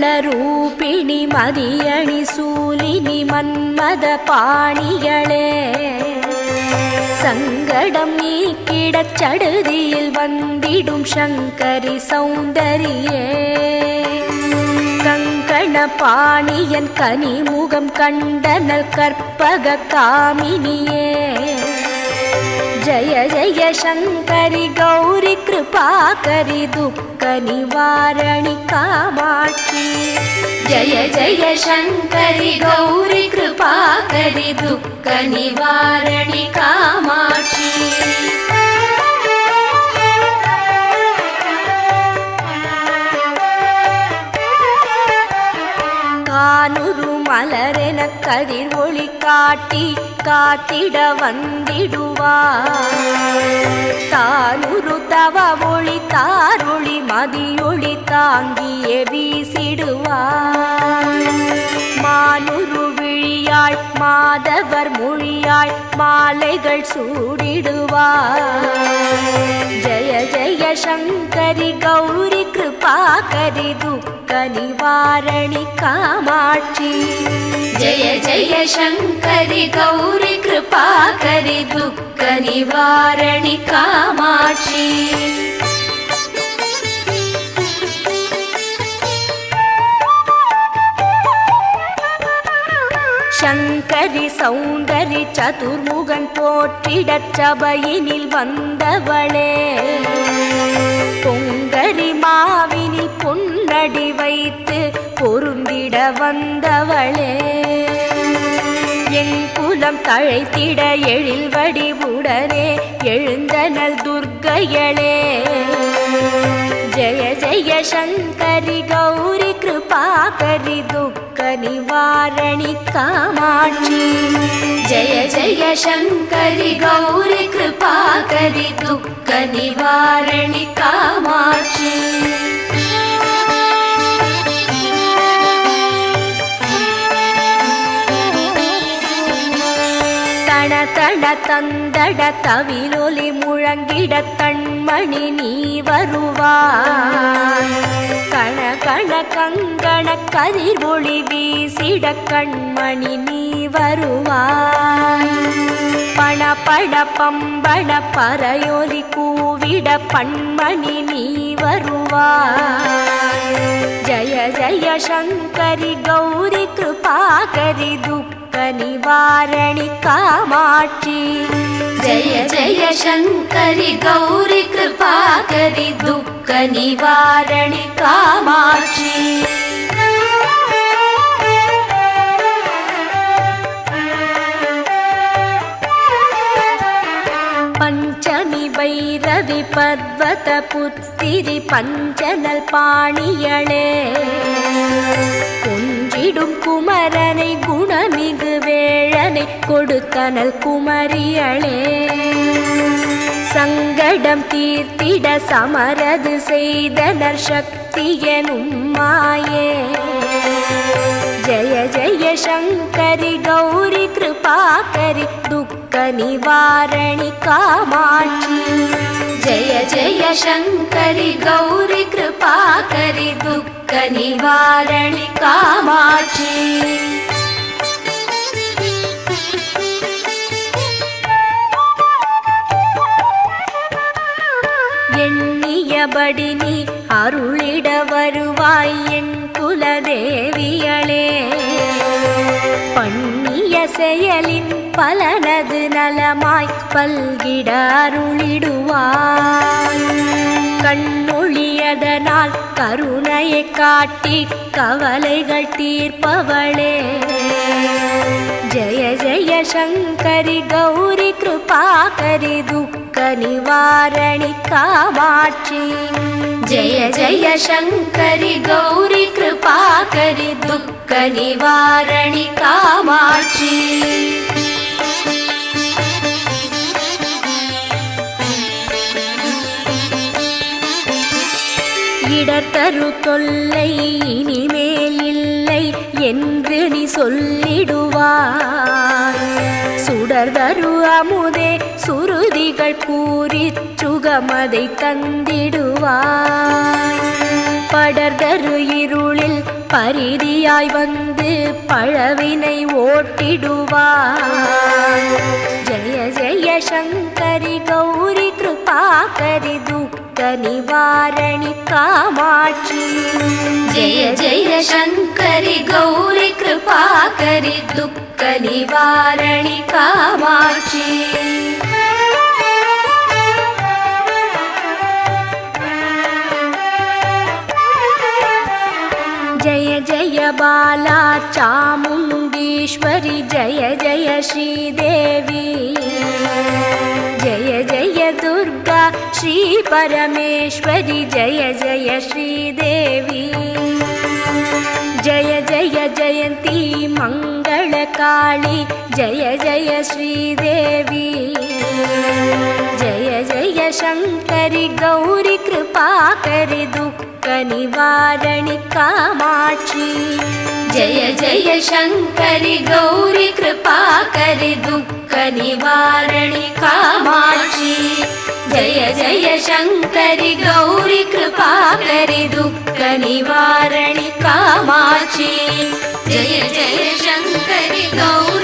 மங்களரூபிணி மதியணி சூலினி மன்மத பாணிகளே சங்கடம் நீக்கிடச் சடுதியில் வந்திடும் சங்கரி சௌந்தரியே கங்கண பாணியன் கனிமுகம் கண்டனல் கற்பக காமினியே जय जय शंकरि गौरी कृपाकरि दुःख निवारणि कामाक्षी जय जय शंकरि गौरी कृपाकरि दुःख निवारणि कामाक्षी கானுரு மலரென கதிர் ஒளி காட்டி காத்திட வந்திடுவார் தானுரு தவ ஒளி தாரொளி மதியொளி தாங்கியே வீசிடுவார் மானுரு விழியாள் மாதவர் மொழியாள் மாலைகள் சூடிடுவார் ஜய ஜய சங்கரி கௌரி கிருபாகரி துக்க நிவாரணி காமாட்சி जय जय शंकरि गौरी कृपाकरि दुःख निवारणि कामाक्षी शंकरि सौंदरि चतुर्मुगन போற்றிடச் சபையினில் வந்தவளே பொங்கரி மாவினில் பொன்னடி வைத்து பொருந்திட வந்தவளே எங்குலம் தழைத்திட எழில் வடிவுடனே எழுந்தனல் துர்க்கையளே ஜய ஜய சங்கரி கௌரி கிருபாகரி துக்க நிவாரணி காமாட்சி ஜய ஜய சங்கரி கௌரி கிருபாகரி துக்க நிவாரணி காமாட்சி தட தந்தட தவிலொலி முழங்கிட தன்மணி நீ வருவாய் கண கண கங்கண கதிர் ஒளி வீசிட கண்மணி நீ வருவாய் பண பட பம்பட பறையொலி கூவிட பண்மணி நீ வருவாய் ஜய ஜய சங்கரி கௌரி கிருபாகரி துக்க निवारणि कामाक्षी जय जय शंकरि गौरी कृपाकरि दुःख निवारणि कामाक्षी पंचमी भैरवि पर्वत पुत्तिरि पंचनल पाणियळे குன்றிடும் குமரனை குணமிகு வேழனை கொடுத்தனல் குமரியளே சங்கடம் தீர்த்திட சமரது செய்தனர் சக்தி எனும் மாயே ஜய ஜய சங்கரி கௌரி கிருபாகரி துக்க நிவாரணி காமாட்சி जय जय शंकरि गौरी कृपाकरि दुःख निवारणि कामाक्षी எண்ணியபடி நீ அருளிட வருவாய் என் குலதேவியளே பண்ணிய செயலின் பலனது நலமாய் பல்கிட அருளிடுவாய் கண்ணொழியதனால் கருணையை காட்டி கவலைகள் தீர்ப்பவளே ஜய ஜய சங்கரி கௌரி கிருபாகரி துக்க நிவாரணி காமாட்சி जय जय शंकरि गौरी कृपाकरि दुःख निवारणि कामाक्षी இடர்தரு தொல்லை இனிமேல் இல்லை என்று நீ சொல்லிடுவாய் சுடர்தரு அமுதே சுருதிகள் கூறி சுகமதை தந்திடுவாய் படர்தரு இருளில் பரிதியாய் வந்து பழவினை ஓட்டிடுவார். ஜெய ஜெய சங்கரி கௌரி கிருபாகரி துக்க நிவாரணி காமாட்சி. ஜெய ஜெய சங்கரி கௌரி கிருபாகரி துக்க நிவாரணி காமாட்சி. जय जय बाला चामुण्डीश्वरी जय जय श्रीदेवी. जय जय दुर्गा श्री परमेश्वरी जय जय श्रीदेवी. जय जय जयन्ती मङ्गलकाली जय जय श्रीदेवी. जय जय शङ्करि गौरी कृपाकरि दुःख निवारणि कामाक्षी. जय जय शङ्करि गौरी कृपाकरि दुःख निवारणि कामाक्षी. जय जय शङ्करि गौरी कृपाकरि दुःख निवारणि कामाक्षी. जय जय शङ्करि गौरी